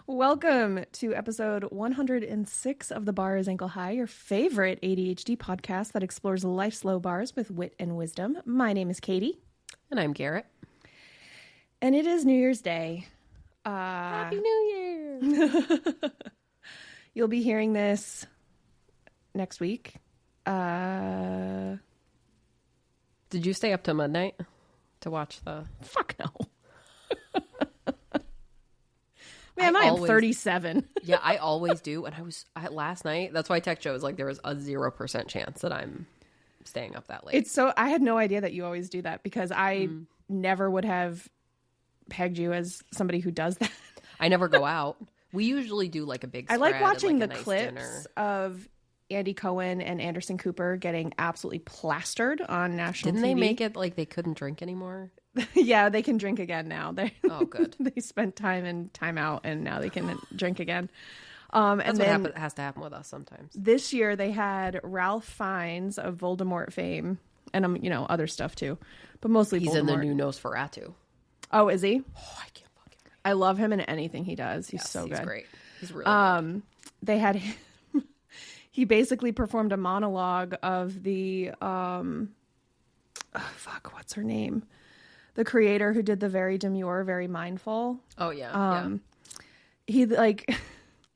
Welcome to episode 106 of The Bar is Ankle High, your favorite ADHD podcast that explores life's low bars with wit and wisdom. My name is Katie. And I'm Garrett. And it is New Year's Day. Happy New Year! You'll be hearing this next week. Did you stay up till midnight to watch the... Fuck no. Man, I am 37. Yeah, I always do. And last night, that's why I text you. I was like, there was a 0% chance that I'm staying up that late. I had no idea that you always do that because I never would have pegged you as somebody who does that. I never go out. We usually do like a big spread. I like watching and, the nice clips dinner. of Andy Cohen and Anderson Cooper getting absolutely plastered on national Didn't TV. they make it like they couldn't drink anymore? Yeah, they can drink again now. Oh, good. They spent time in timeout, and now they can drink again. That's and what then has to happen with us sometimes. this year they had Ralph Fiennes of Voldemort fame, and other stuff too, but mostly He's Voldemort. in the new Nosferatu. Oh, is he? Oh, I can't fucking wait. I love him in anything he does. He's so good. He's great. He's really good. They had him. He basically performed a monologue of the what's her name? The creator who did the Very Demure, Very Mindful. Oh, yeah. He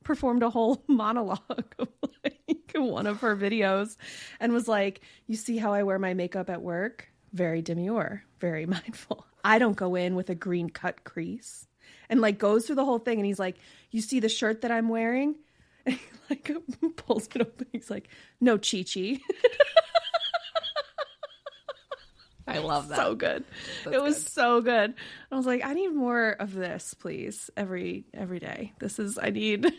performed a whole monologue of one of her videos and was like, you see how I wear my makeup at work? Very demure, very mindful. I don't go in with a green cut crease. And goes through the whole thing, and he's like, you see the shirt that I'm wearing? And he pulls it open. He's like, no, Chi-Chi. I love that. So good. It was so good. I was like, I need more of this, please, every day. I need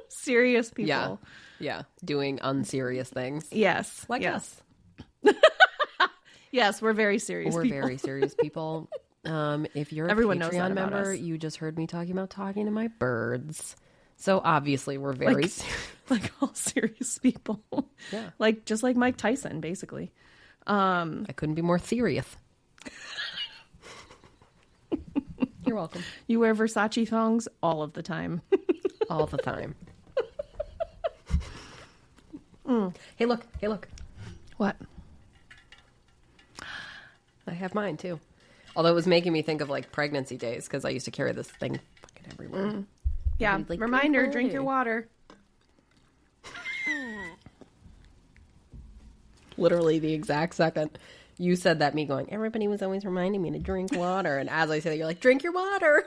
serious people. Yeah. Doing unserious things. Yes. Like us. Yes, we're very serious We're people. very serious people. If you're Everyone a knows that Patreon about member, us. you just heard me talking to my birds. So obviously we're very like all serious people. Yeah. Just like Mike Tyson, basically. I couldn't be more serious. You're welcome. You wear Versace thongs all of the time. All the time. Hey, look. What? I have mine too. Although it was making me think of pregnancy days because I used to carry this thing fucking everywhere. Yeah. Reminder, drink your water. Literally the exact second you said that, me going, everybody was always reminding me to drink water. And as I say that, you're like, drink your water.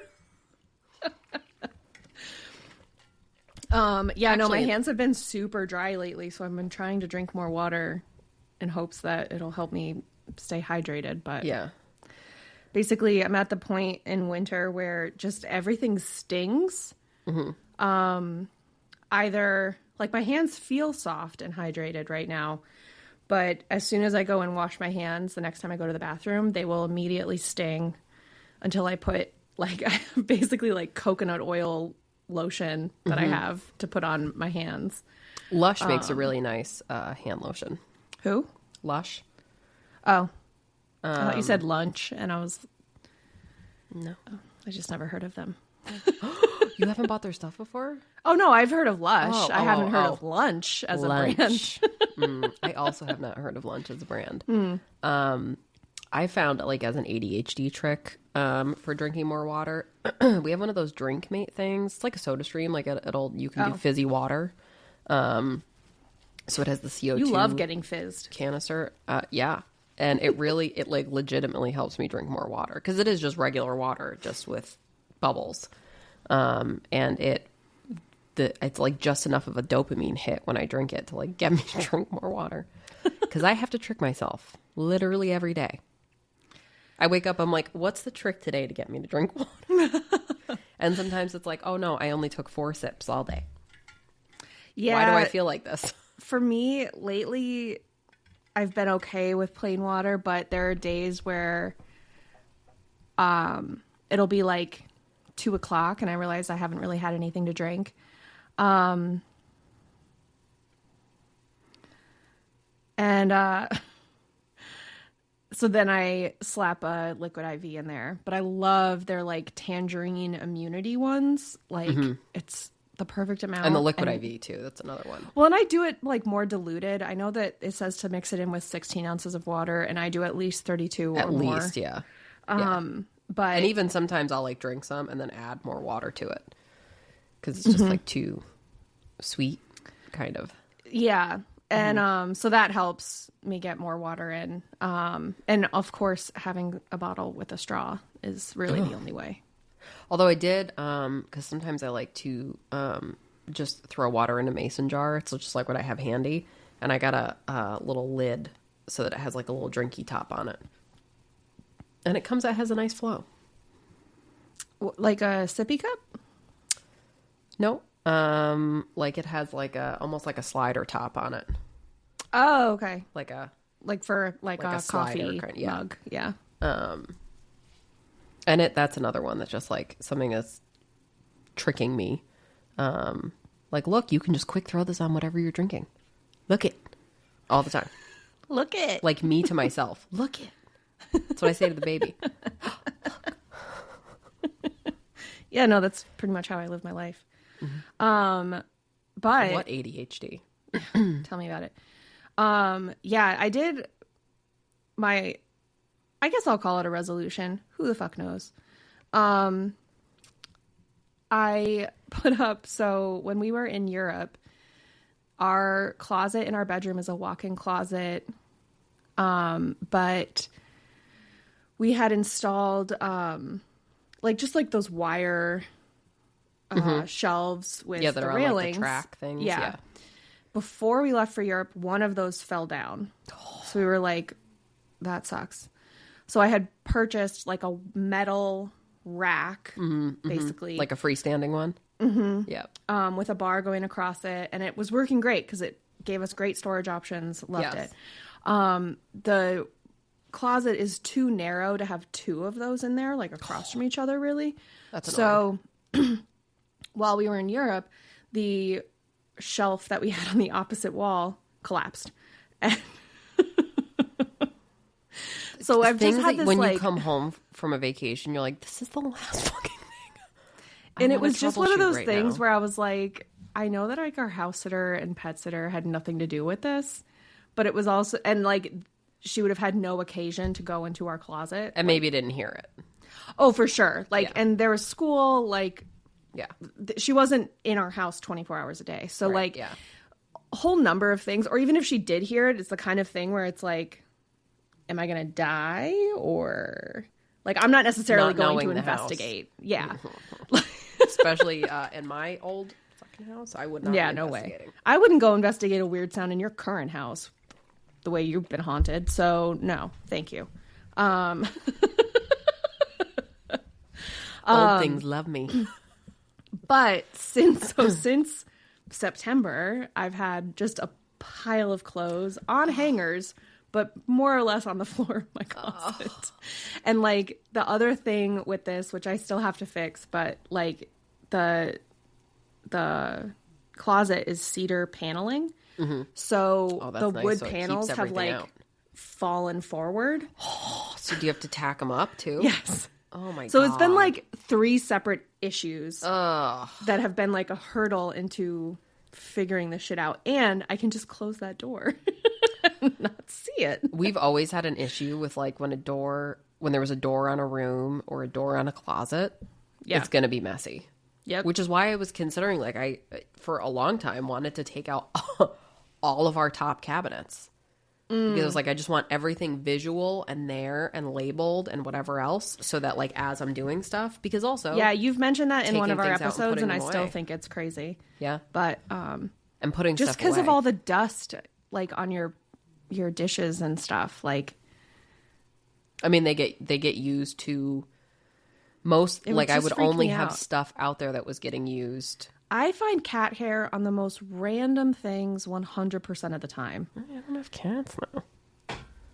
No, my Actually, hands have been super dry lately, so I've been trying to drink more water in hopes that it'll help me stay hydrated. But yeah. basically, I'm at the point in winter where just everything stings. Mm-hmm. Either my hands feel soft and hydrated right now, but as soon as I go and wash my hands, the next time I go to the bathroom, they will immediately sting until I put basically coconut oil lotion that I have to put on my hands. Lush makes a really nice hand lotion. Who? Lush. Oh. I thought you said lunch, and I was... No. I just never heard of them. You haven't bought their stuff before? Oh, no, I've heard of Lush. I haven't heard of Lunch as a brand. I also have not heard of Lunch as a brand. I found as an ADHD trick for drinking more water. We have one of those drink mate things. It's like a soda stream. You can do fizzy water. So it has the CO2. You love getting fizzed. Canister. Yeah. And it legitimately helps me drink more water because it is just regular water, just with bubbles. And it's just enough of a dopamine hit when I drink it to get me to drink more water. Because I have to trick myself literally every day. I wake up, I'm like, what's the trick today to get me to drink water? And sometimes it's like, oh no, I only took 4 sips all day. Yeah. Why do I feel like this? For me, lately, I've been okay with plain water, but there are days where it'll be 2 o'clock and I realize I haven't really had anything to drink. So then I slap a liquid IV in there. But I love their like tangerine immunity ones. Like it's the perfect amount. And the liquid IV too. That's another one. Well, and I do it like more diluted. I know that it says to mix it in with 16 ounces of water, and I do at least 32 or more. At least, yeah. But and even sometimes I'll like drink some and then add more water to it because it's just like too sweet, kind of. Yeah. And so that helps me get more water in. And of course, having a bottle with a straw is really the only way. Although I did, because sometimes I like to just throw water in a mason jar. It's just like what I have handy. And I got a little lid so that it has like a little drinky top on it. And it has a nice flow. Like a sippy cup? No. Like it has like almost like a slider top on it. Oh, okay. Like for a coffee kind, yeah. mug. Yeah. And that's another one that's just like something that's tricking me. Like, look, you can just quick throw this on whatever you're drinking. Look it. All the time. Look it. Like me to myself. Look it. That's what I say to the baby. Yeah, no, that's pretty much how I live my life. Mm-hmm. But what ADHD? Tell me about it. Yeah, I did I guess I'll call it a resolution. Who the fuck knows? I put up, so when we were in Europe, our closet in our bedroom is a walk-in closet. But we had installed, just like those wire, shelves with that the are railings. like the track things. Yeah. Before we left for Europe, one of those fell down. So we were like, that sucks. So I had purchased like a metal rack, basically. Like a freestanding one? Mm-hmm. Yeah. With a bar going across it. And it was working great because it gave us great storage options. Loved it. The closet is too narrow to have two of those in there, like across from each other, really. That's annoying. So while we were in Europe, the shelf that we had on the opposite wall collapsed. And so I've just had this, when like, you come home from a vacation, you're like, this is the last fucking thing. And it was just one of those things now. where I was like, I know that like our house sitter and pet sitter had nothing to do with this, but it was also, and like she would have had no occasion to go into our closet. And maybe didn't hear it. Oh, for sure. Like, and there was school, like, yeah, she wasn't in our house 24 hours a day. So right, like, yeah. A whole number of things, or even if she did hear it, it's the kind of thing where it's like, am I going to die? Or like, I'm not necessarily going to investigate. House. Yeah. Especially in my old fucking house. I would not be no way. I wouldn't go investigate a weird sound in your current house the way you've been haunted. So no, thank you. Old things love me. But since September, I've had just a pile of clothes on hangers, but more or less on the floor of my closet. And like the other thing with this, which I still have to fix, but like the closet is cedar paneling. Mm-hmm. So the nice. wood So panels have like fallen forward. So do you have to tack them up too? Yes. Oh my god. So it's been like 3 separate issues that have been like a hurdle into figuring this shit out. And I can just close that door and not see it. We've always had an issue with like when there was a door on a room or a door on a closet, it's going to be messy. Yep. Which is why I was considering, like, I, for a long time, wanted to take out all of our top cabinets. Because I was like, I just want everything visual and there and labeled and whatever else so that, like, as I'm doing stuff, because also... Yeah, you've mentioned that in one of our episodes, and I still think it's crazy. Yeah. But... and putting just stuff away. Just because of all the dust, like, on your dishes and stuff, like... I mean, they get used to... Most, like, I would only have stuff out there that was getting used. I find cat hair on the most random things 100% of the time. I don't have cats now.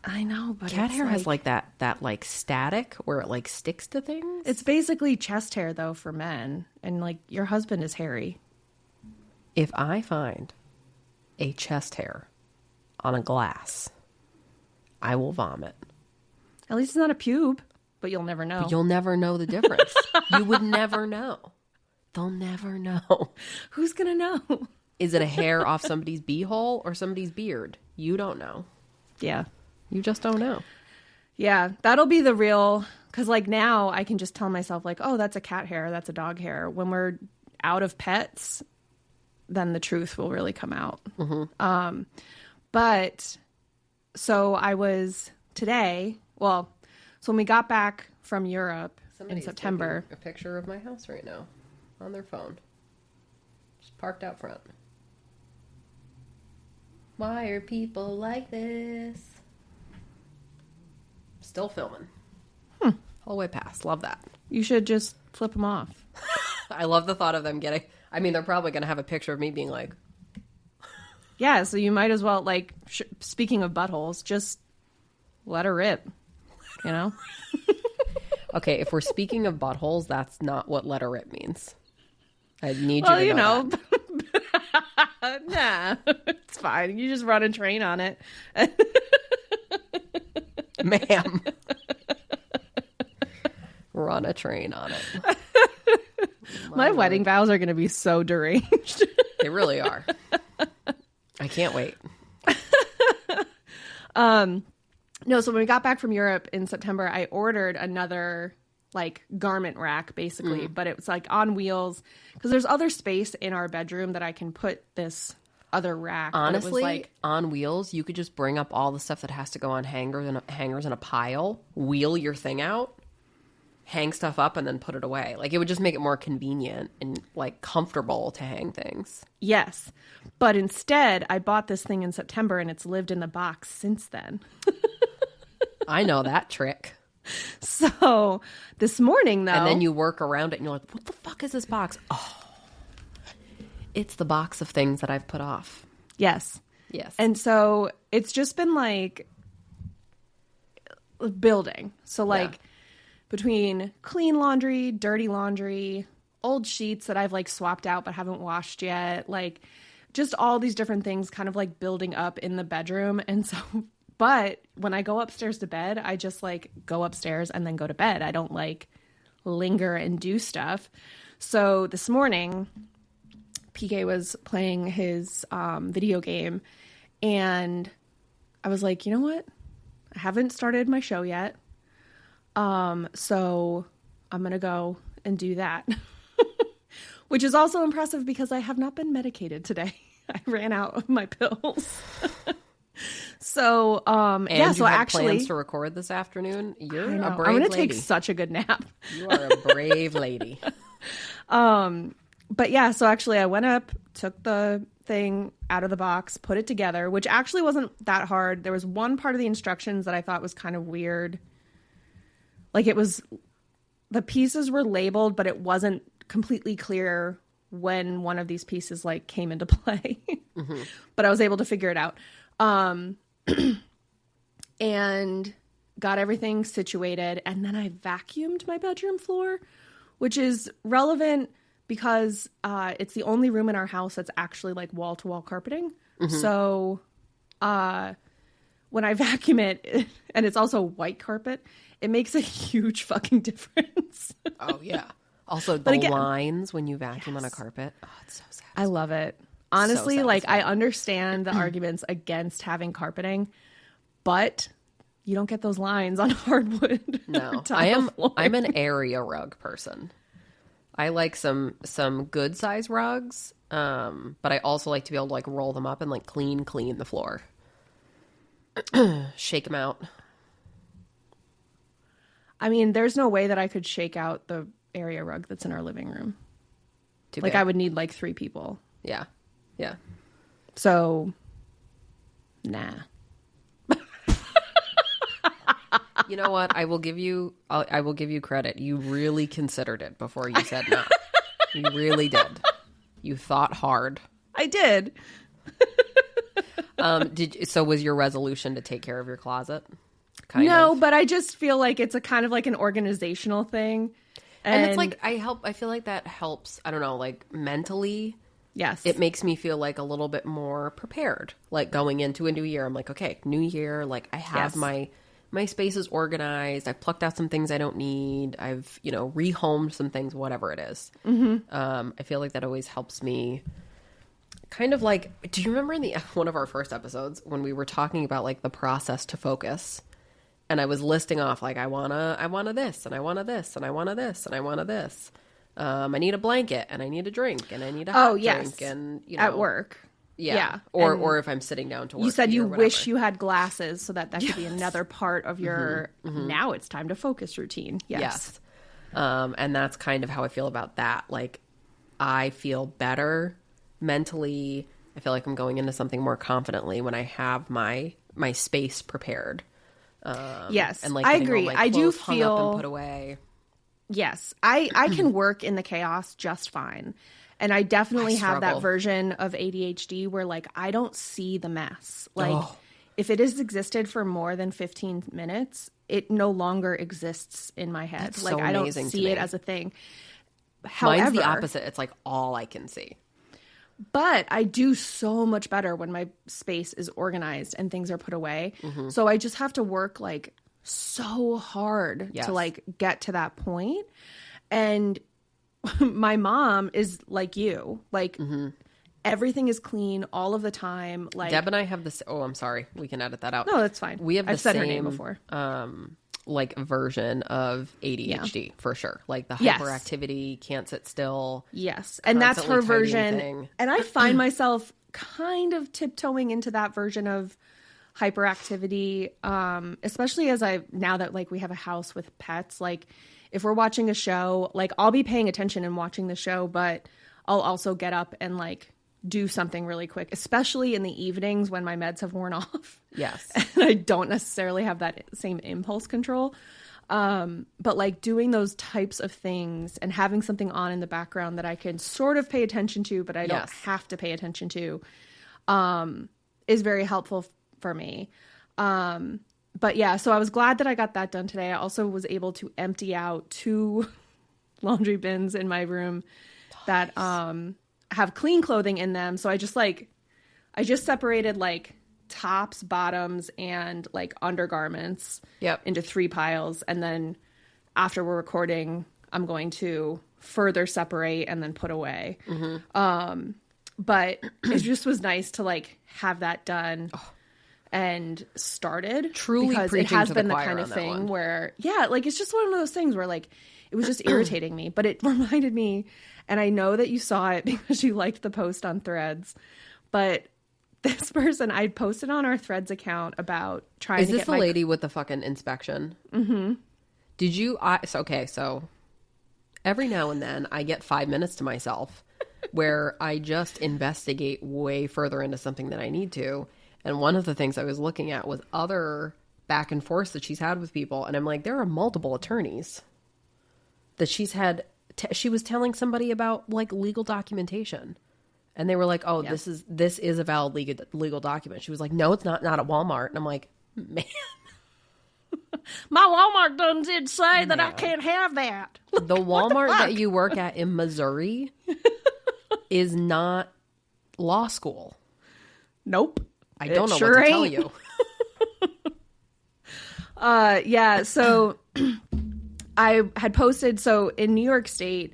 I know, but cat hair has like that like static where it like sticks to things. It's basically chest hair though for men, and like your husband is hairy. If I find a chest hair on a glass, I will vomit. At least it's not a pube, but you'll never know. But you'll never know the difference. You would never know. They'll never know. Who's going to know? Is it a hair off somebody's beehole or somebody's beard? You don't know. Yeah. You just don't know. Yeah, that'll be the real, because like now I can just tell myself like, oh, that's a cat hair, that's a dog hair. When we're out of pets, then the truth will really come out. Mm-hmm. But so I was today, so when we got back from Europe in September. Taking a picture of my house right now on their phone. Just parked out front. Why are people like this? Still filming. Whole way past. Love that. You should just flip them off. I love the thought of them getting... I mean, they're probably going to have a picture of me being like... Yeah, so you might as well, like, speaking of buttholes, just let her rip, you know? Okay, if we're speaking of buttholes, that's not what let her rip means. I need you to know that. Nah, it's fine. You just run a train on it. Ma'am. Run a train on it. My wedding vows are going to be so deranged. They really are. I can't wait. No, so when we got back from Europe in September, I ordered another like garment rack basically, but it was like on wheels because there's other space in our bedroom that I can put this other rack. Honestly, like on wheels, you could just bring up all the stuff that has to go on hangers in a pile, wheel your thing out, hang stuff up, and then put it away. Like, it would just make it more convenient and like comfortable to hang things. Yes. But instead, I bought this thing in September and it's lived in the box since then. I know that trick. So this morning, though. And then you work around it and you're like, what the fuck is this box? Oh, it's the box of things that I've put off. Yes. Yes. And so it's just been like building. So like between clean laundry, dirty laundry, old sheets that I've like swapped out but haven't washed yet, like just all these different things kind of like building up in the bedroom. And so, but when I go upstairs to bed, I just like go upstairs and then go to bed. I don't like linger and do stuff. So this morning, PK was playing his video game and I was like, you know what? I haven't started my show yet. So I'm going to go and do that, which is also impressive because I have not been medicated today. I ran out of my pills. So, and yeah, you so have actually plans to record this afternoon. You're a brave I'm going to lady. take such a good nap. You are a brave lady. But yeah, so actually I went up, took the thing out of the box, put it together, which actually wasn't that hard. There was one part of the instructions that I thought was kind of weird. Like it was, the pieces were labeled, but it wasn't completely clear when one of these pieces like came into play. Mm-hmm. But I was able to figure it out. And got everything situated. And then I vacuumed my bedroom floor, which is relevant because it's the only room in our house that's actually like wall-to-wall carpeting. Mm-hmm. So when I vacuum it, and it's also white carpet, it makes a huge fucking difference. Oh, yeah. Also, the lines when you vacuum on a carpet. Oh, it's so sad. I love it. Honestly, so like I understand the arguments against having carpeting, but you don't get those lines on hardwood. No, I'm an area rug person. I like some good size rugs, but I also like to be able to like roll them up and like clean the floor. Shake them out. I mean, there's no way that I could shake out the area rug that's in our living room. Too like big. I would need like 3 people. Yeah. Yeah. So, nah. You know what? I will give you credit. You really considered it before you said no. You really did. You thought hard. I did. So was your resolution to take care of your closet? No, but I just feel like it's a kind of like an organizational thing. And it's like I feel like that helps, I don't know, like mentally. Yes. It makes me feel like a little bit more prepared. Like going into a new year, I'm like, okay, new year, like I have my my space is organized. I've plucked out some things I don't need. I've, rehomed some things, whatever it is. I feel like that always helps me kind of like, do you remember in one of our first episodes when we were talking about like the process to focus? And I was listing off like, I wanna this, and I wanna this, and I wanna this, and I wanna this. I need a blanket, and I need a drink, and I need a hot drink, and at work. Yeah. Or if I'm sitting down to work. You said you wish you had glasses so that could be another part of your now it's time to focus routine. Yes. And that's kind of how I feel about that. Like, I feel better mentally. I feel like I'm going into something more confidently when I have my space prepared. Yes, and like I agree. I do feel hung up and put away. Yes, I can work in the chaos just fine. And I definitely have that version of ADHD where like I don't see the mess. Like if it has existed for more than 15 minutes, it no longer exists in my head. That's like so I don't see it as a thing. However, mine's the opposite. It's like all I can see. But I do so much better when my space is organized and things are put away. So I just have to work like so hard to like get to that point. And my mom is like you, like everything is clean all of the time. Like Deb and I have this. Oh, I'm sorry. We can edit that out. No, that's fine. We have I've said her name before. Like version of ADHD for sure. Like the hyperactivity, can't sit still. Yes. And that's her version. And I find myself kind of tiptoeing into that version of hyperactivity, especially now that like we have a house with pets. Like if we're watching a show, like I'll be paying attention and watching the show, but I'll also get up and like do something really quick, especially in the evenings when my meds have worn off. Yes. And I don't necessarily have that same impulse control. But like doing those types of things and having something on in the background that I can sort of pay attention to, but I don't have to pay attention to, is very helpful for me. But yeah, so I was glad that I got that done today. I also was able to empty out 2 laundry bins in my room that, have clean clothing in them. So I just separated like tops, bottoms, and like undergarments into 3 piles. And then after we're recording, I'm going to further separate and then put away. But it just was nice to like have that done and started. Truly, because it has been the kind of thing where, like it's just one of those things where like it was just irritating me. But it reminded me, and I know that you saw it because you liked the post on Threads, but this person, I posted on our Threads account about trying to get Is this the lady with the fucking inspection? Did you? So every now and then I get 5 minutes to myself where I just investigate way further into something than I need to. And one of the things I was looking at was other back and forth that she's had with people. And I'm like, there are multiple attorneys that she's had. She was telling somebody about like legal documentation, and they were like, "Oh, this is a valid legal document." She was like, "No, it's not at Walmart." And I'm like, "Man, my Walmart did say that I can't have that." The Walmart that you work at in Missouri is not law school." Nope, I don't know what to tell you. Yeah. So. I had posted, so in New York State,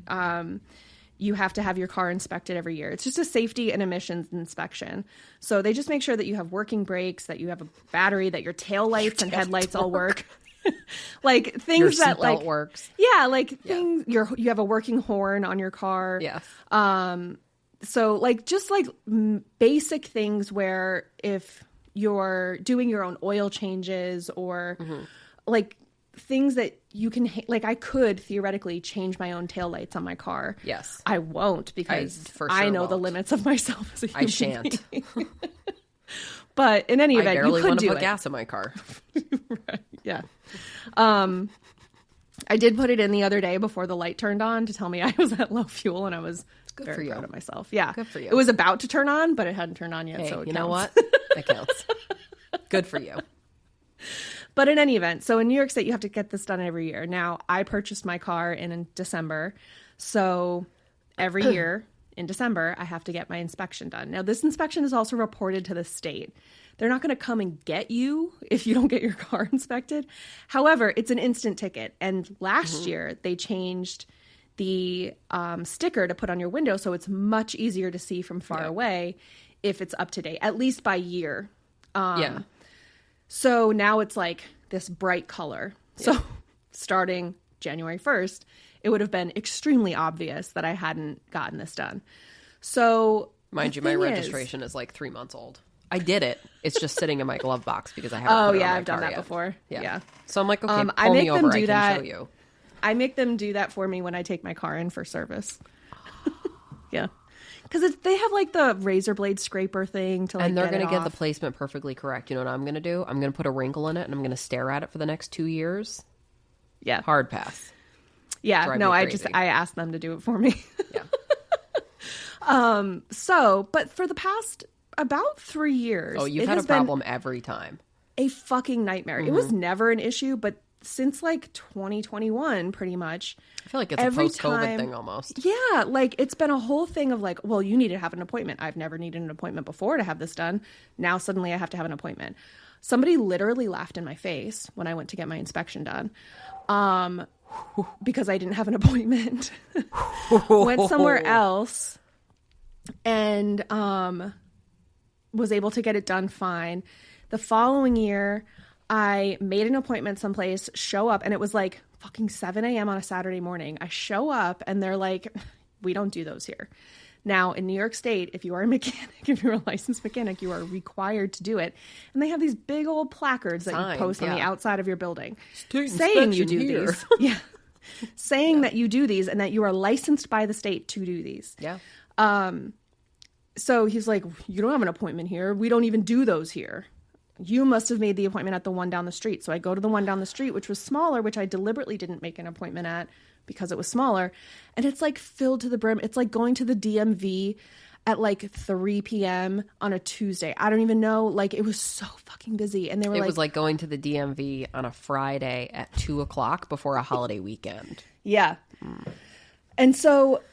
you have to have your car inspected every year. It's just a safety and emissions inspection. So they just make sure that you have working brakes, that you have a battery, that your tail lights and headlights all work. Like things your that like works. Yeah, like things you have a working horn on your car. Yes. So like just like basic things where if you're doing your own oil changes or like things that you can like I could theoretically change my own taillights on my car. Yes. I won't because I know the limits of myself as a human I shan't. But in any event, you could do put it. gas in my car. Right. Yeah. I did put it in the other day before the light turned on to tell me I was at low fuel, and I was very proud of myself. Yeah. Good for you. It was about to turn on, but it hadn't turned on yet, Hey, so it you counts. know what? That counts. Good for you. But in any event, so in New York State, you have to get this done every year. Now, I purchased my car in December. So every year in December, I have to get my inspection done. Now, this inspection is also reported to the state. They're not going to come and get you if you don't get your car inspected. However, it's an instant ticket. And last year, they changed the sticker to put on your window so it's much easier to see from far away if it's up to date, at least by year. So now it's like this bright color. So starting January 1st, it would have been extremely obvious that I hadn't gotten this done. So mind you, my registration is like 3 months old. I did it. It's just sitting in my glove box because I haven't put it on my I've done car that yet. before. Yeah. So I'm like, okay, I pull make me them over. do I can that. show you. I make them do that for me when I take my car in for service. Yeah. Because they have like the razor blade scraper thing to like and they're going to get the placement perfectly correct. You know what I'm going to do? I'm going to put a wrinkle in it and I'm going to stare at it for the next 2 years. Yeah. Hard pass. Yeah. Drive No, me I crazy. asked them to do it for me. Yeah. But for the past about 3 years. Oh, you've had a problem every time. A fucking nightmare. It was never an issue, but since like 2021, pretty much. I feel like it's a post-COVID thing almost. Yeah, like it's been a whole thing of like, well, you need to have an appointment. I've never needed an appointment before to have this done. Now suddenly I have to have an appointment. Somebody literally laughed in my face when I went to get my inspection done because I didn't have an appointment. Went somewhere else and was able to get it done fine. The following year, I made an appointment someplace, show up, and it was like fucking 7 a.m. on a Saturday morning. I show up, and they're like, we don't do those here. Now, in New York State, if you are a mechanic, if you're a licensed mechanic, you are required to do it. And they have these big old placards that you post on the outside of your building saying you do these. Yeah. Saying that you do these and that you are licensed by the state to do these. Yeah. So he's like, you don't have an appointment here. We don't even do those here. You must have made the appointment at the one down the street. So I go to the one down the street, which was smaller, which I deliberately didn't make an appointment at because it was smaller. And it's like filled to the brim. It's like going to the DMV at like 3 p.m. on a Tuesday. I don't even know. Like it was so fucking busy. And they were It was like going to the DMV on a Friday at 2 o'clock before a holiday weekend. Yeah. And so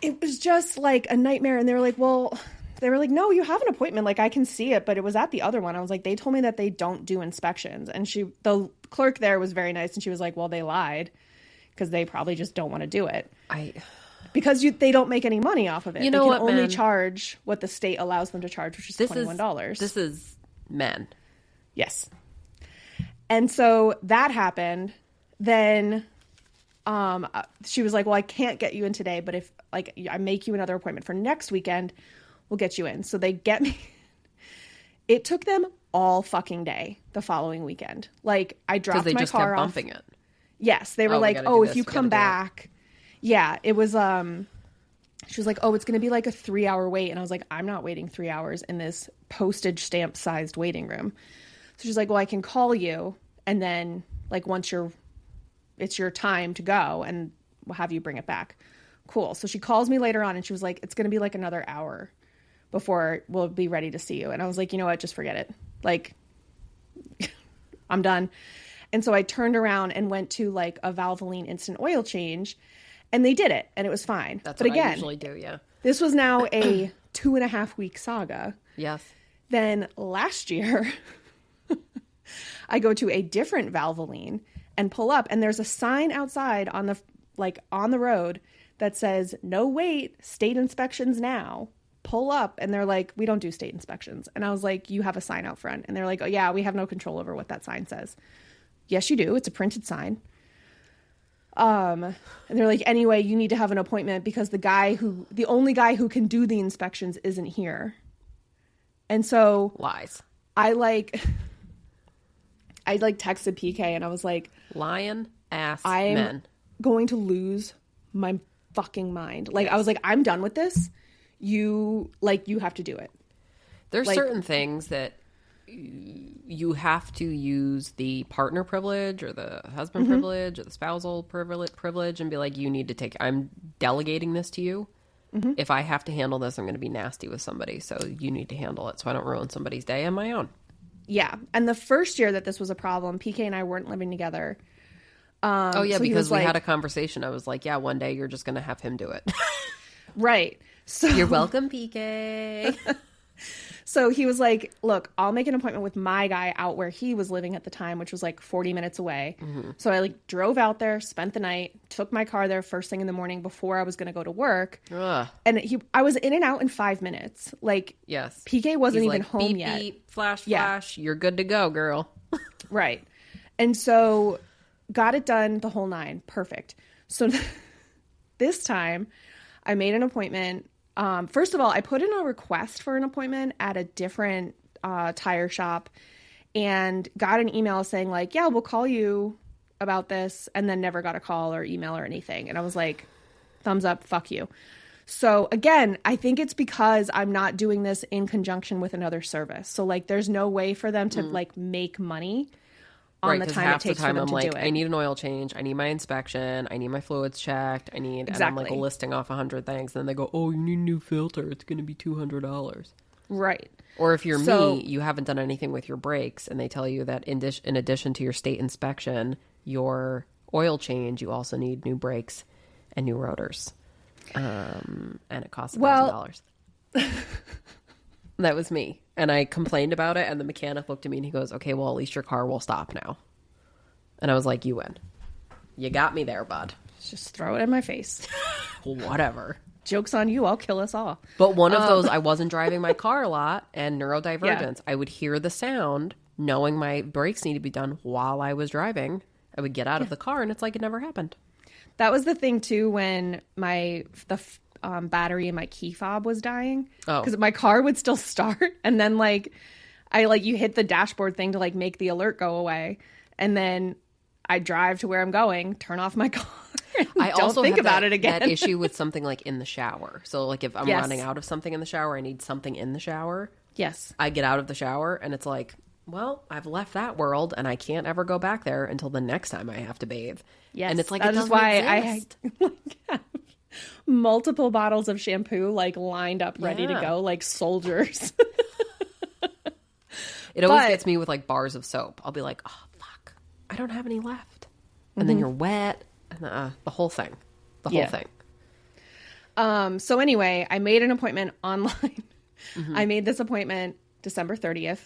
it was just like a nightmare. And they were like, no, you have an appointment. Like I can see it, but it was at the other one. I was like, they told me that they don't do inspections. And the clerk there was very nice. And she was like, well, they lied because they probably just don't want to do it. Because they don't make any money off of it. You know they can only charge what the state allows them to charge, which is $21. This is men. Yes. And so that happened. Then she was like, well, I can't get you in today, but if like I make you another appointment for next weekend, we'll get you in. So they get me. It took them all fucking day the following weekend. Like I dropped my car off. Because they just kept bumping it. Yes. They were like, if you come back. Yeah. It was, she was like, it's going to be like a 3-hour wait. And I was like, I'm not waiting 3 hours in this postage stamp sized waiting room. So she's like, well, I can call you. And then like once it's your time to go and we'll have you bring it back. Cool. So she calls me later on and she was like, it's going to be like another hour before we'll be ready to see you. And I was like, you know what? Just forget it. Like, I'm done. And so I turned around and went to like a Valvoline instant oil change and they did it and it was fine. That's but what again, I usually do. Yeah. This was now a 2.5 week saga. Yes. Then last year I go to a different Valvoline and pull up and there's a sign outside on the road that says, no wait, state inspections now. Pull up. And they're like, we don't do state inspections. And I was like, you have a sign out front. And they're like, oh yeah, we have no control over what that sign says. Yes, you do. It's a printed sign. And they're like, anyway, you need to have an appointment because the only guy who can do the inspections isn't here. And so lies. I texted PK and I was like, lion ass I'm men. going to lose my fucking mind. Like, I was like, I'm done with this. You have to do it. There's certain things that you have to use the partner privilege or the husband privilege or the spousal privilege and be like, you need to I'm delegating this to you. If I have to handle this, I'm going to be nasty with somebody. So you need to handle it so I don't ruin somebody's day on my own. Yeah. And the first year that this was a problem, PK and I weren't living together. Because we had a conversation. I was like, yeah, one day you're just going to have him do it. Right. So You're welcome, PK. So he was like, look, I'll make an appointment with my guy out where he was living at the time, which was like 40 minutes away. So I like drove out there, spent the night, took my car there first thing in the morning before I was going to go to work. Ugh. And I was in and out in 5 minutes. Like, Yes. PK wasn't He's even like, home beep, yet. Beep, flash, flash. You're good to go, girl. Right. And so got it done the whole 9. Perfect. So this time I made an appointment. First of all, I put in a request for an appointment at a different tire shop and got an email saying like, yeah, we'll call you about this, and then never got a call or email or anything. And I was like, thumbs up, fuck you. So again, I think it's because I'm not doing this in conjunction with another service. So like there's no way for them to like make money on the time it takes for them to do it. I need an oil change. I need my inspection. I need my fluids checked. And I'm like listing off 100 things. And then they go, oh, you need a new filter. It's going to be $200. Right. Or if you're me, you haven't done anything with your brakes. And they tell you that in addition to your state inspection, your oil change, you also need new brakes and new rotors. And it costs $1,000. That was me. And I complained about it, and the mechanic looked at me and he goes, okay, well, at least your car will stop now. And I was like, you win. You got me there, bud. Just throw it in my face. Whatever. Joke's on you. I'll kill us all. But one of those, I wasn't driving my car a lot, and neurodivergence. I would hear the sound, knowing my brakes need to be done while I was driving. I would get out of the car, and it's like it never happened. That was the thing, too, when the battery in my key fob was dying. Because my car would still start, and then you hit the dashboard thing to like make the alert go away, and then I drive to where I'm going, turn off my car. I also don't think about it again. That issue with something like in the shower. So like if I'm running out of something in the shower, I need something in the shower. Yes. I get out of the shower and it's like, well, I've left that world and I can't ever go back there until the next time I have to bathe. Yes. And it's like, that is why I have multiple bottles of shampoo like lined up ready to go like soldiers. It always gets me with like bars of soap. I'll be like, oh, fuck, I don't have any left. And then you're wet. And the whole thing. The whole thing. So anyway, I made an appointment online. I made this appointment December 30th.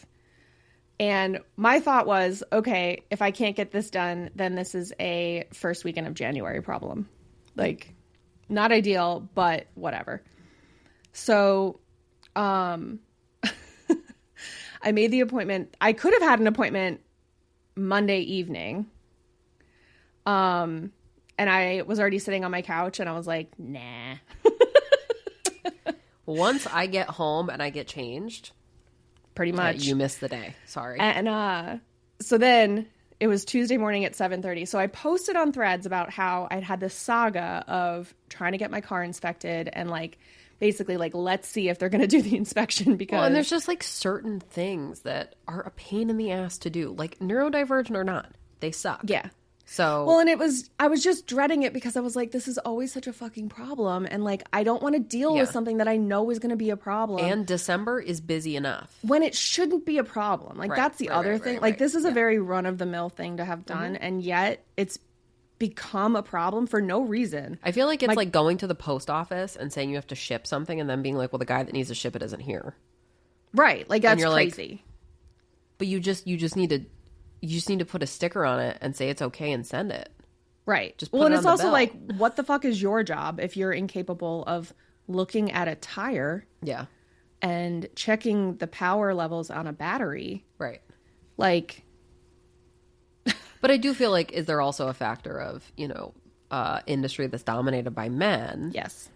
And my thought was, okay, if I can't get this done, then this is a first weekend of January problem. Like, not ideal, but whatever. So, I made the appointment. I could have had an appointment Monday evening. And I was already sitting on my couch and I was like, nah. Once I get home and I get changed, pretty much you missed the day. Sorry. And so then it was Tuesday morning at 7:30. So I posted on Threads about how I'd had this saga of trying to get my car inspected and like basically like, let's see if they're going to do the inspection because... Well, and there's just like certain things that are a pain in the ass to do, like neurodivergent or not, they suck. Yeah. So... Well, and I was just dreading it because I was like, this is always such a fucking problem. And like, I don't want to deal with something that I know is going to be a problem. And December is busy enough. When it shouldn't be a problem. Like, that's the other thing. Like, this is a very run-of-the-mill thing to have done. And yet, it's become a problem for no reason. I feel like it's like going to the post office and saying you have to ship something and then being like, well, the guy that needs to ship it isn't here. Right. Like, that's crazy. Like, but you just need to put a sticker on it and say it's okay and send it. Right. Just put well, it and on it's the also belt. like, what the fuck is your job if you're incapable of looking at a tire? Yeah. And checking the power levels on a battery? Right. Like... But I do feel like, is there also a factor of, industry that's dominated by men? Yes.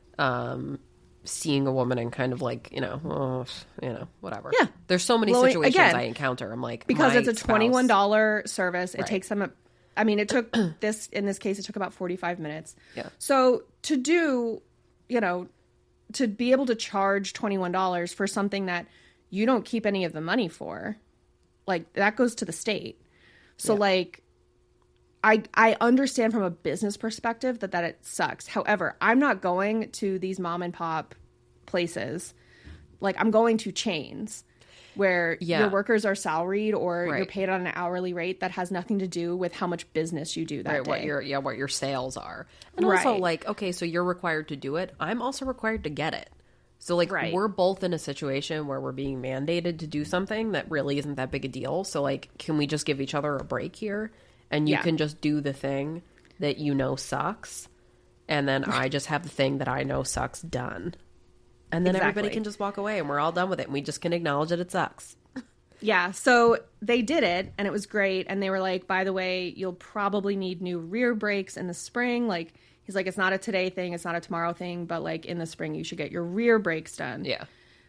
Seeing a woman and kind of like, whatever. Yeah. There's so many situations I encounter. I'm like, because it's a $21 service. It takes them, it took in this case, it took about 45 minutes. Yeah. So to do, to be able to charge $21 for something that you don't keep any of the money for, like that goes to the state. So like, I understand from a business perspective that it sucks. However, I'm not going to these mom and pop places. Like I'm going to chains. where your workers are salaried or Right. you're paid on an hourly rate that has nothing to do with how much business you do that Right, day. what your sales are. And also, Right. like, okay, so you're required to do it. I'm also required to get it. So, like, Right. we're both in a situation where we're being mandated to do something that really isn't that big a deal. So, like, can we just give each other a break here? And you can just do the thing that you know sucks. And then I just have the thing that I know sucks done. And then everybody can just walk away and we're all done with it. And we just can acknowledge that it sucks. Yeah, so they did it, and it was great. And they were like, by the way, you'll probably need new rear brakes in the spring. Like, he's like, it's not a today thing, it's not a tomorrow thing, but, like, in the spring, you should get your rear brakes done. Yeah.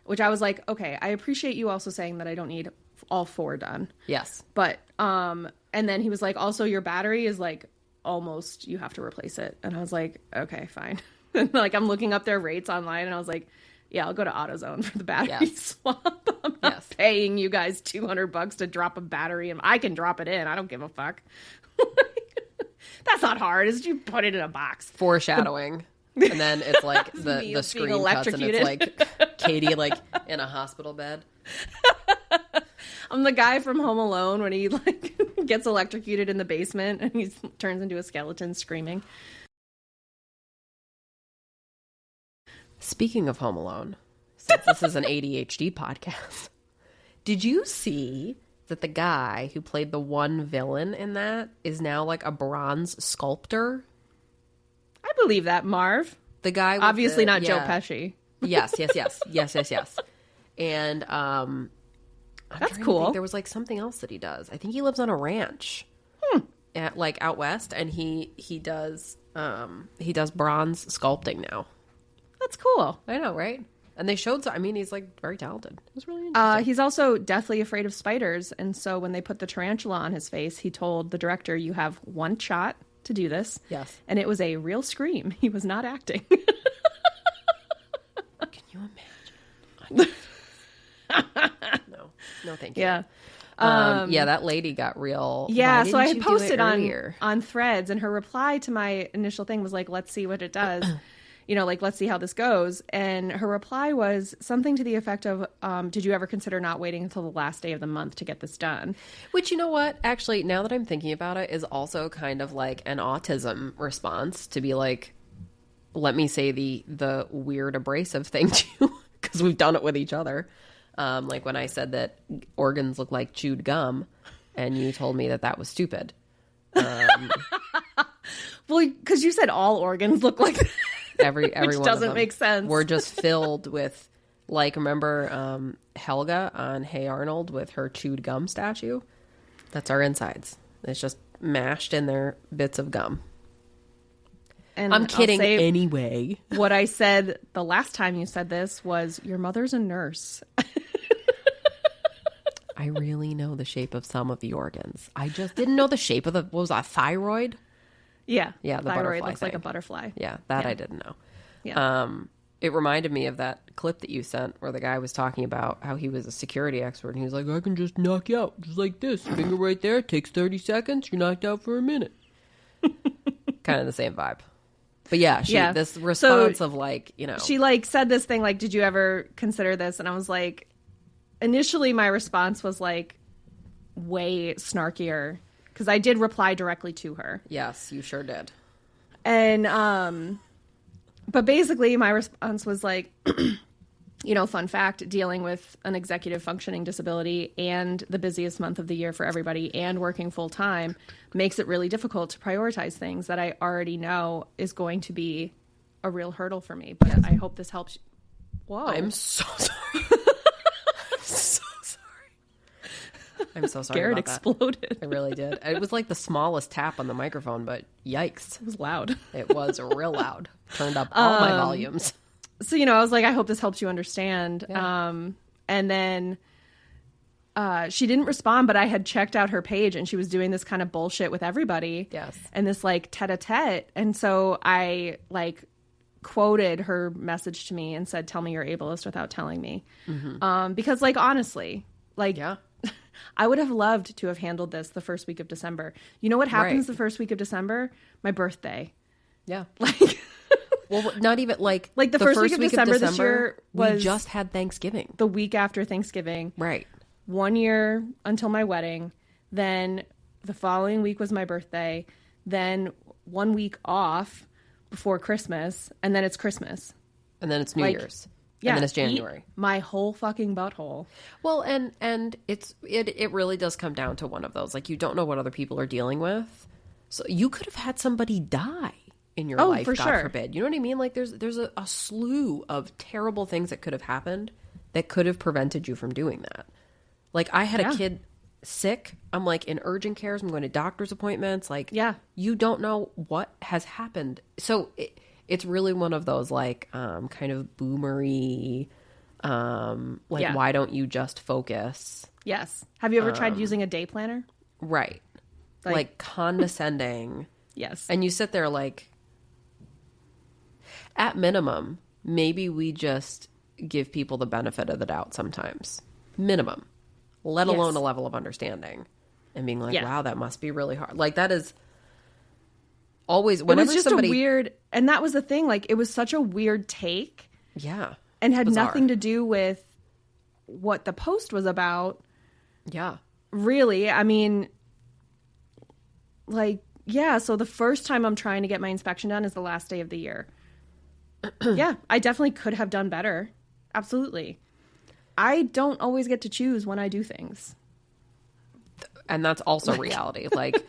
Which I was like, okay, I appreciate you also saying that I don't need all 4 done. Yes. But, and then he was like, also, your battery is, like, almost, you have to replace it. And I was like, okay, fine. And, like, I'm looking up their rates online, and I was like, yeah, I'll go to AutoZone for the battery swap. I'm not paying you guys $200 to drop a battery, and I can drop it in. I don't give a fuck. That's not hard. It's you put it in a box. Foreshadowing. And then it's like the being screen cuts and it's like Katie like in a hospital bed. I'm the guy from Home Alone when he like gets electrocuted in the basement and he turns into a skeleton screaming. Speaking of Home Alone, since this is an ADHD podcast, did you see that the guy who played the one villain in that is now like a bronze sculptor? I believe that, Marv. The guy with obviously not Joe Pesci. Yes. And that's cool. There was like something else that he does. I think he lives on a ranch at like out west, and he does bronze sculpting now. That's cool. I know, right? And they showed, I mean, he's like very talented. It was really interesting. He's also deathly afraid of spiders. And so when they put the tarantula on his face, he told the director, you have one shot to do this. Yes. And it was a real scream. He was not acting. Can you imagine? No, thank you. Yeah. Yeah, that lady got real. Yeah, so I had posted on Threads, and her reply to my initial thing was like, let's see what it does. Like, let's see how this goes. And her reply was something to the effect of, did you ever consider not waiting until the last day of the month to get this done? Which, you know what? Actually, now that I'm thinking about it, is also kind of like an autism response to be like, let me say the weird abrasive thing to you, because we've done it with each other. Like when I said that organs look like chewed gum, and you told me that was stupid. Well, because you said all organs look like that. Every which one doesn't of them. make sense. We're just filled with, like, remember Helga on Hey Arnold with her chewed gum statue? That's our insides. It's just mashed in there bits of gum. And I'm kidding anyway. What I said the last time you said this was, your mother's a nurse. I really know the shape of some of the organs. I just didn't know the shape of what was that, thyroid? Yeah. Yeah, the thyroid butterfly looks thing. like a butterfly. Yeah, that I didn't know. Yeah. It reminded me of that clip that you sent where the guy was talking about how he was a security expert, and he was like, I can just knock you out just like this. Finger right there, takes 30 seconds, you're knocked out for a minute. Kind of the same vibe. But yeah, this response of like, She like said this thing like, did you ever consider this? And I was like, initially my response was like way snarkier because I did reply directly to her. Yes, you sure did. And, but basically my response was like, fun fact, dealing with an executive functioning disability and the busiest month of the year for everybody and working full time makes it really difficult to prioritize things that I already know is going to be a real hurdle for me. But I hope this helps. Whoa. I'm so sorry. I'm so sorry. Garrett about that. exploded. I really did. It was like the smallest tap on the microphone, but yikes. It was loud. It was real loud. Turned up all my volumes. So, I was like, I hope this helps you understand. Yeah. And then she didn't respond, but I had checked out her page and she was doing this kind of bullshit with everybody. Yes. And this like tete-a-tete. And so I like quoted her message to me and said, tell me you're ableist without telling me. Mm-hmm. Because like, honestly, like, yeah. I would have loved to have handled this the first week of December. You know what happens the first week of December? My birthday. Yeah. Like... Well, not even like the first week of December this year was we just had Thanksgiving. The week after Thanksgiving. Right. 1 year until my wedding. Then the following week was my birthday. Then 1 week off before Christmas. And then it's Christmas. And then it's New Year's. Yeah. And then it's January. My whole fucking butthole. Well, and it really does come down to one of those. Like, you don't know what other people are dealing with. So you could have had somebody die in your life, for God sure. forbid. You know what I mean? Like, there's a slew of terrible things that could have happened that could have prevented you from doing that. Like, I had a kid sick. I'm like in urgent cares. I'm going to doctor's appointments. Like, you don't know what has happened. So it's really one of those like kind of boomery, why don't you just focus? Yes. Have you ever tried using a day planner? Right. Like condescending. Yes. And you sit there like, at minimum, maybe we just give people the benefit of the doubt sometimes. Minimum. Let alone a level of understanding. And being like, wow, that must be really hard. Like, that is always, whenever it was just a weird, and that was the thing, like, it was such a weird take. Yeah. And had nothing to do with what the post was about. Yeah. Really. I mean, like, yeah, so the first time I'm trying to get my inspection done is the last day of the year. Yeah, I definitely could have done better. Absolutely. I don't always get to choose when I do things. And that's also reality. Like,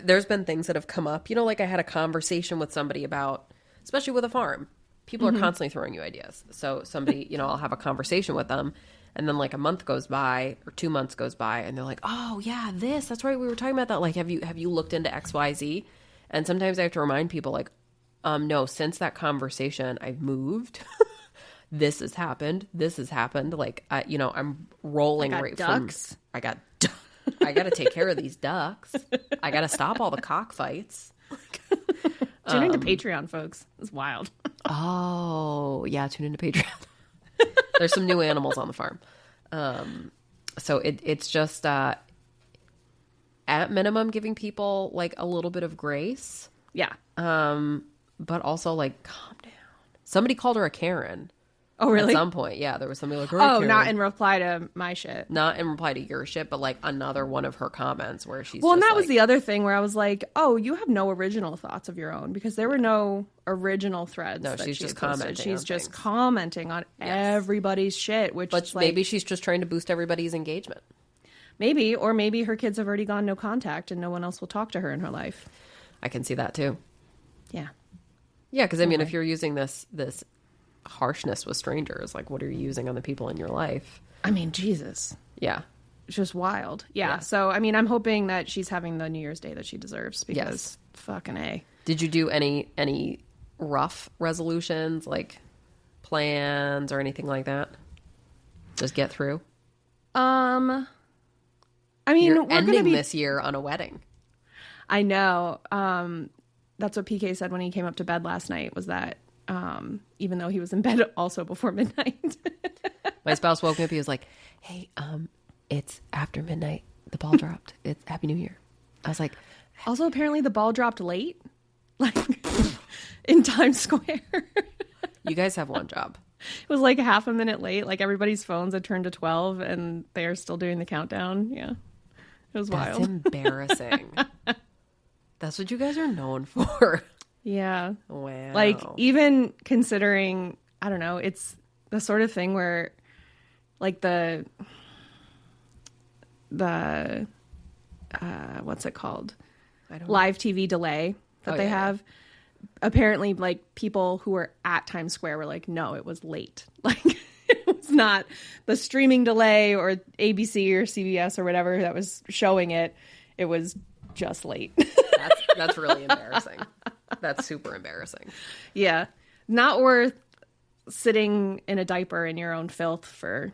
there's been things that have come up. You know, like I had a conversation with somebody about, especially with a farm. People are constantly throwing you ideas. So somebody, you know, I'll have a conversation with them. And then like a month goes by or 2 months goes by and they're like, oh yeah, that's right. We were talking about that. Like, have you looked into XYZ? And sometimes I have to remind people like, no, since that conversation, I've moved. This has happened. Like, I'm rolling right ducks. I got to take care of these ducks. I got to stop all the cockfights. Tune into Patreon, folks. It's wild. Oh, yeah. Tune into Patreon. There's some new animals on the farm. So it's just, at minimum, giving people like a little bit of grace. Yeah. But also like, calm down. Somebody called her a Karen. Oh, really? At some point, yeah. There was somebody like, Karen. Not in reply to my shit. Not in reply to your shit, but like another one of her comments where she's Well, and that like, was the other thing where I was like, oh, you have no original thoughts of your own, because there were no original threads. No, she's just commenting. She's just commenting on everybody's shit, which but is maybe she's just trying to boost everybody's engagement. Maybe, or maybe her kids have already gone no contact and no one else will talk to her in her life. I can see that too. Yeah. Yeah, because I mean, if you're using this harshness with strangers, like, what are you using on the people in your life? I mean, Jesus. Yeah. It's just wild. Yeah. So, I mean, I'm hoping that she's having the New Year's Day that she deserves, because fucking A. Did you do any rough resolutions, like plans or anything like that? Just get through? I mean, you're we're ending gonna be this year on a wedding. I know. That's what PK said when he came up to bed last night, was that even though he was in bed also before midnight. My spouse woke me up. He was like, hey, it's after midnight. The ball dropped. It's Happy New Year. I was like... Also, apparently the ball dropped late. Like, in Times Square. You guys have one job. It was like half a minute late. Like, everybody's phones had turned to 12 and they are still doing the countdown. Yeah. It was wild. That's embarrassing. That's what you guys are known for. Yeah. Wow. Like, even considering, I don't know, it's the sort of thing where, like, the what's it called? I don't know. Live TV delay that they have. Apparently, like, people who were at Times Square were like, no, it was late. Like, it was not the streaming delay or ABC or CBS or whatever that was showing it. It was just late. That's really embarrassing. That's super embarrassing. Yeah. Not worth sitting in a diaper in your own filth for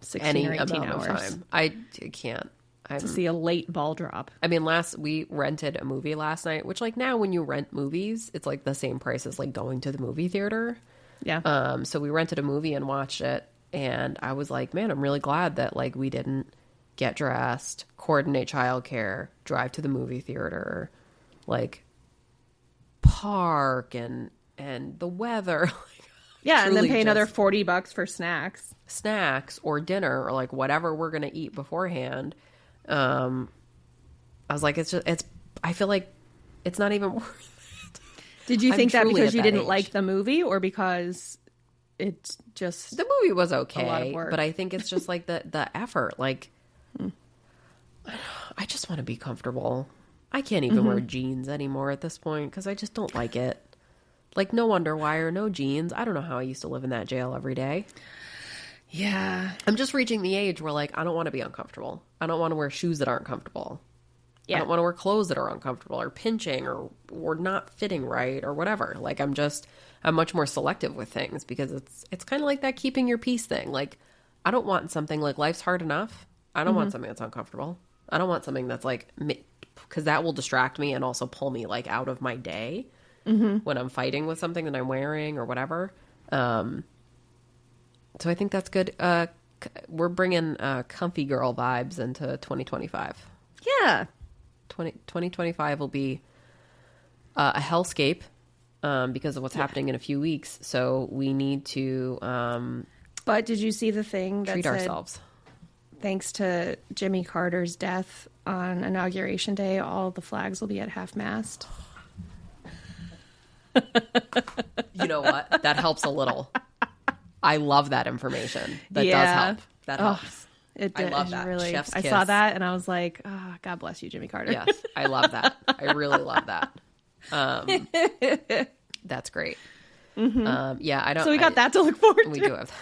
16 or 18 hours. Of time. I can't. To see a late ball drop. I mean, we rented a movie last night, which, like, now when you rent movies, it's like the same price as like going to the movie theater. Yeah. So we rented a movie and watched it, and I was like, man, I'm really glad that, like, we didn't get dressed, coordinate childcare, drive to the movie theater, like, park and and the weather. Yeah, and then truly pay another just $40 for snacks or dinner or like whatever we're going to eat beforehand. I was like, I feel like it's not even worth it. Did you think that truly because at you that didn't age. like the movie or because it's just The movie was a lot of okay, work? but I think it's just like the effort. Like, I just want to be comfortable. I can't even wear jeans anymore at this point because I just don't like it. Like, no underwire, no jeans. I don't know how I used to live in that jail every day. Yeah. I'm just reaching the age where, like, I don't want to be uncomfortable. I don't want to wear shoes that aren't comfortable. Yeah. I don't want to wear clothes that are uncomfortable or pinching or not fitting right or whatever. Like, I'm much more selective with things because it's kind of like that keeping your peace thing. Like, I don't want something like life's hard enough. I don't want something that's uncomfortable. I don't want something that's like, because that will distract me and also pull me like out of my day when I'm fighting with something that I'm wearing or whatever. So I think that's good. We're bringing comfy girl vibes into 2025. Yeah. 2025 will be a hellscape because of what's happening in a few weeks. So we need to But did you see the thing that treat said, ourselves. thanks to Jimmy Carter's death on Inauguration Day, all the flags will be at half-mast? You know what? That helps a little. I love that information. That does Yeah. help. That helps. It I did. love It that. Really, Chef's I kiss. saw that and I was like, oh, God bless you, Jimmy Carter. Yes, I love that. I really love that. That's great. Yeah, I don't. So we got that to look forward to. We do have that.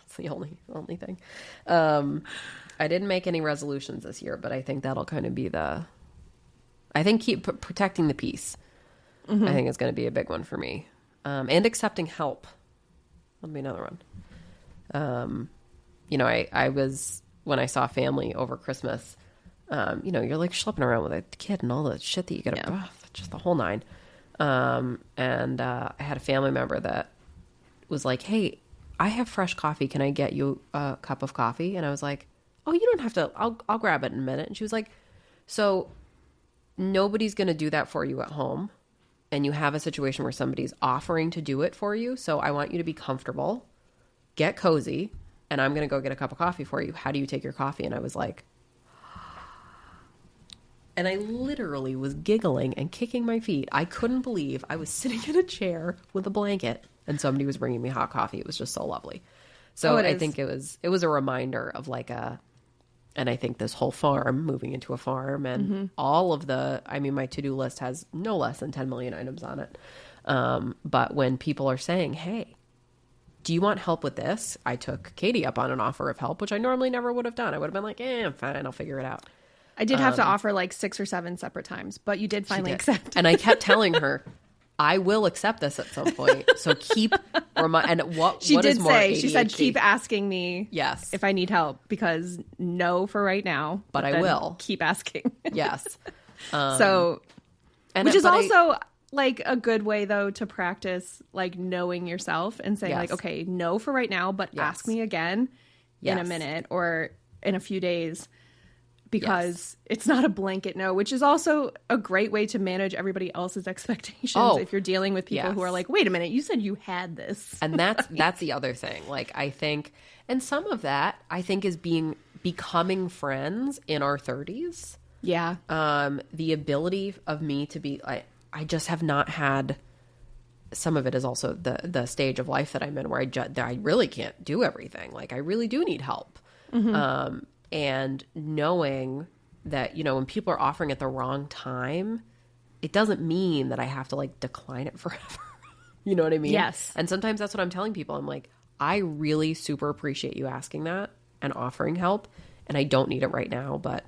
It's the only thing. I didn't make any resolutions this year, but I think that'll kind of be I think keep protecting the peace. I think is going to be a big one for me. And accepting help. That'll be another one. You know, I was, when I saw family over Christmas, you know, you're like schlepping around with a kid and all the shit that you get, just the whole nine. And I had a family member that was like, hey, I have fresh coffee. Can I get you a cup of coffee? And I was like, oh, you don't have to, I'll grab it in a minute. And she was like, so nobody's going to do that for you at home. And you have a situation where somebody's offering to do it for you. So I want you to be comfortable, get cozy, and I'm going to go get a cup of coffee for you. How do you take your coffee? And I was like, and I literally was giggling and kicking my feet. I couldn't believe I was sitting in a chair with a blanket and somebody was bringing me hot coffee. It was just so lovely. So I think it was a reminder of like and I think this whole farm, moving into a farm and all of my to-do list has no less than 10 million items on it. But when people are saying, hey, do you want help with this? I took Katie up on an offer of help, which I normally never would have done. I would have been like, I'm fine. I'll figure it out. I did have to offer like 6 or 7 separate times, but you did finally accept. And I kept telling her, I will accept this at some point. So keep and what She what did is more say, ADHD? she said, keep asking me Yes. if I need help because no for right now. But I then will. Keep asking. Yes. So, And which is also like a good way though to practice like knowing yourself and saying like, Yes. okay, no for right now, but ask me again in a Yes. minute or in a few days. Because it's not a blanket no, which is also a great way to manage everybody else's expectations if you're dealing with people who are like, wait a minute, you said you had this. And that's the other thing. Like, I think, and some of that I think is becoming friends in our 30s. Yeah. The ability of me to be, I just have not had, some of it is also the stage of life that I'm in where I really can't do everything. Like, I really do need help. And knowing that, you know, when people are offering at the wrong time, it doesn't mean that I have to like decline it forever. You know what I mean? Yes. And sometimes that's what I'm telling people. I'm like, I really super appreciate you asking that and offering help. And I don't need it right now, but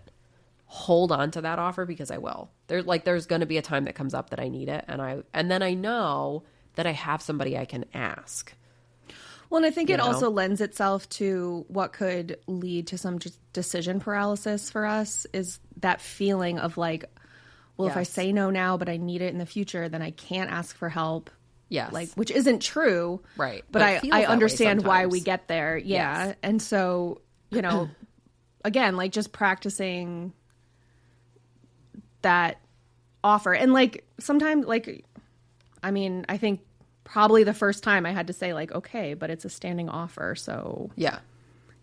hold on to that offer because I will. There's going to be a time that comes up that I need it. And then I know that I have somebody I can ask. Well, and I think it also lends itself to what could lead to some decision paralysis for us is that feeling of like, well, if I say no now, but I need it in the future, then I can't ask for help. Yes. Like, which isn't true. Right. But I understand why sometimes. we get there. Yeah. Yes. And so, you know, again, like just practicing that offer. And like sometimes like, I mean, I think probably the first time I had to say like, okay, but it's a standing offer. So Yeah.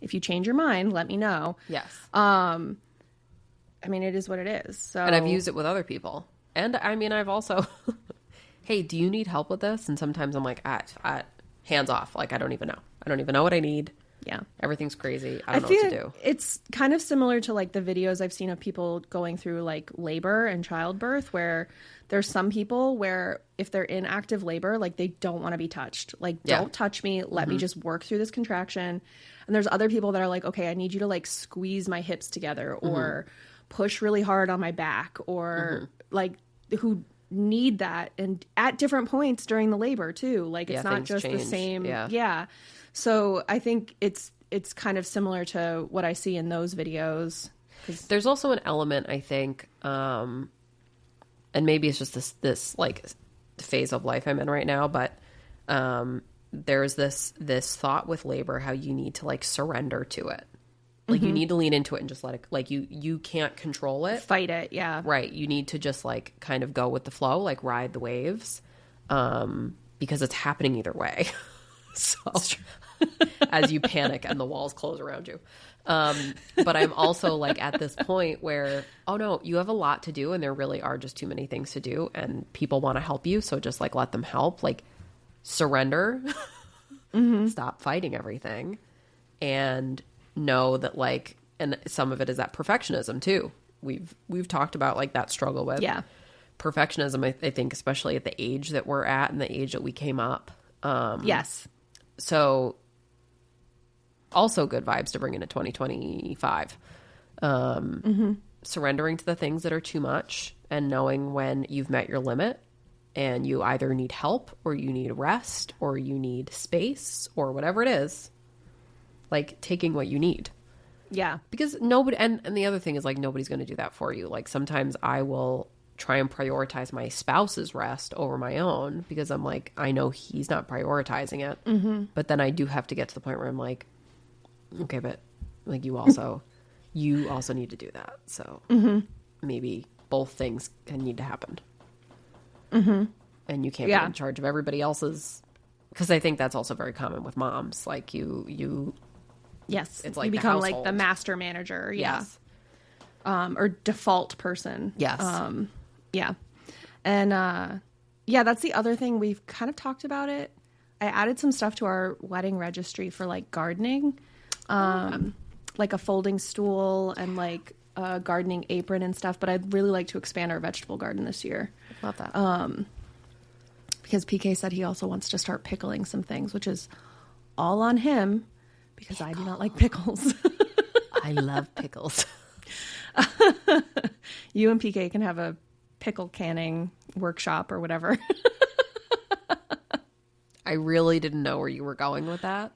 if you change your mind, let me know. Yes. I mean, it is what it is. So, And I've used it with other people. And I mean, I've also, hey, do you need help with this? And sometimes I'm like, hands off. Like, I don't even know. I don't even know what I need. Yeah. Everything's crazy. I don't know what to do. It's kind of similar to like the videos I've seen of people going through like labor and childbirth, where there's some people where if they're in active labor, like they don't want to be touched. Like, don't touch me. Let me just work through this contraction. And there's other people that are like, okay, I need you to like squeeze my hips together or push really hard on my back or like who need that. And at different points during the labor too. Like it's not just the same. Yeah. So I think it's kind of similar to what I see in those videos. There's also an element, I think, and maybe it's just this like phase of life I'm in right now, but there's this thought with labor how you need to like surrender to it. Like you need to lean into it and just let it, like you can't control it. Fight it, yeah. Right. You need to just like kind of go with the flow, like ride the waves, because it's happening either way. So as you panic and the walls close around you. But I'm also like at this point where, oh no, you have a lot to do and there really are just too many things to do and people want to help you. So just like let them help, like surrender, stop fighting everything and know that like, and some of it is that perfectionism too. We've talked about like that struggle with perfectionism. I think especially at the age that we're at and the age that we came up. Yes. So also good vibes to bring into 2025. Surrendering to the things that are too much and knowing when you've met your limit and you either need help or you need rest or you need space or whatever it is, like taking what you need. Yeah. Because nobody, and the other thing is like nobody's going to do that for you. Like sometimes I will try and prioritize my spouse's rest over my own because I'm like, I know he's not prioritizing it. But then I do have to get to the point where I'm like, okay, but like you also need to do that. So maybe both things need to happen. And you can't be in charge of everybody else's, because I think that's also very common with moms. Like you yes, it's like you the become household. like the master manager. Yes. Or default person. Yes. Yeah. And that's the other thing. We've kind of talked about it. I added some stuff to our wedding registry for like gardening, like a folding stool and like a gardening apron and stuff. But I'd really like to expand our vegetable garden this year. Love that. Because PK said he also wants to start pickling some things, which is all on him because I do not like pickles. I love pickles. You and PK can have a pickle canning workshop or whatever. I really didn't know where you were going with that.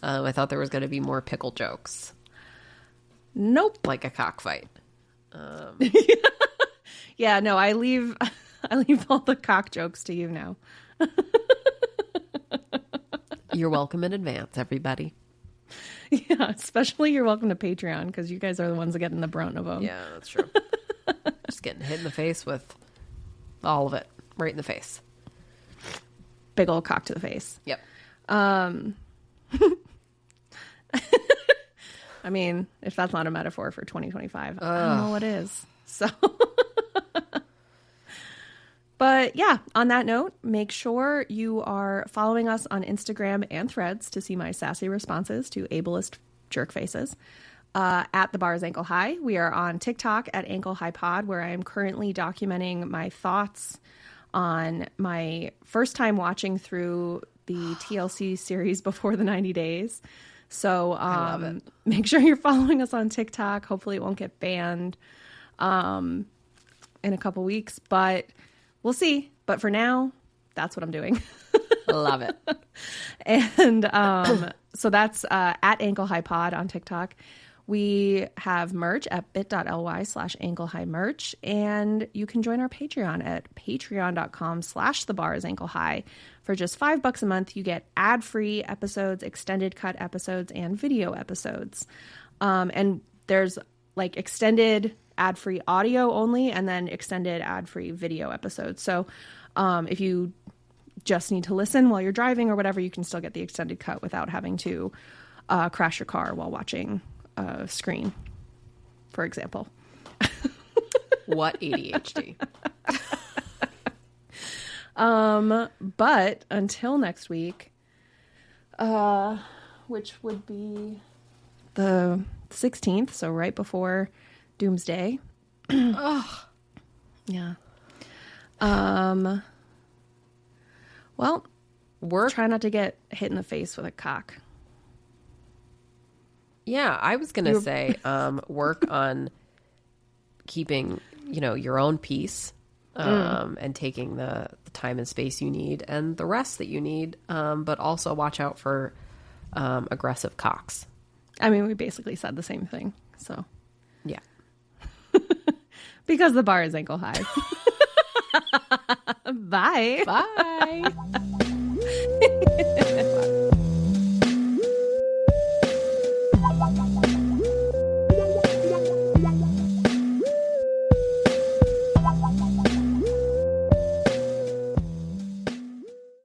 I thought there was going to be more pickle jokes. Nope. Like a cockfight. Yeah, no, I leave all the cock jokes to you now. You're welcome in advance, everybody. Yeah, especially you're welcome to Patreon because you guys are the ones that get in the brunt of them. Yeah, that's true. Just getting hit in the face with all of it. Right in the face. Big old cock to the face. Yep. I mean, if that's not a metaphor for 2025, I don't know what is. So, but yeah, on that note, make sure you are following us on Instagram and Threads to see my sassy responses to ableist jerk faces. At The Bars Ankle High. We are on TikTok at Ankle High Pod, where I am currently documenting my thoughts on my first time watching through the TLC series Before the 90 Days. So I love it. Make sure you're following us on TikTok. Hopefully it won't get banned in a couple weeks, but we'll see. But for now, that's what I'm doing. Love it. And so that's at Ankle High Pod on TikTok. We have merch at bit.ly/anklehighmerch, and you can join our Patreon at patreon.com/thebarsankleHigh. For just $5 a month, you get ad-free episodes, extended cut episodes, and video episodes. And there's like extended ad-free audio only, and then extended ad-free video episodes. So if you just need to listen while you're driving or whatever, you can still get the extended cut without having to crash your car while watching a screen, for example. What ADHD? But until next week, which would be the 16th, so right before Doomsday. Ugh. Yeah. Well, try not to get hit in the face with a cock. Yeah, I was gonna say, work on keeping, your own peace, and taking the time and space you need and the rest that you need, but also watch out for aggressive cocks. I mean, we basically said the same thing, so. Yeah. Because the bar is ankle high. Bye. Bye.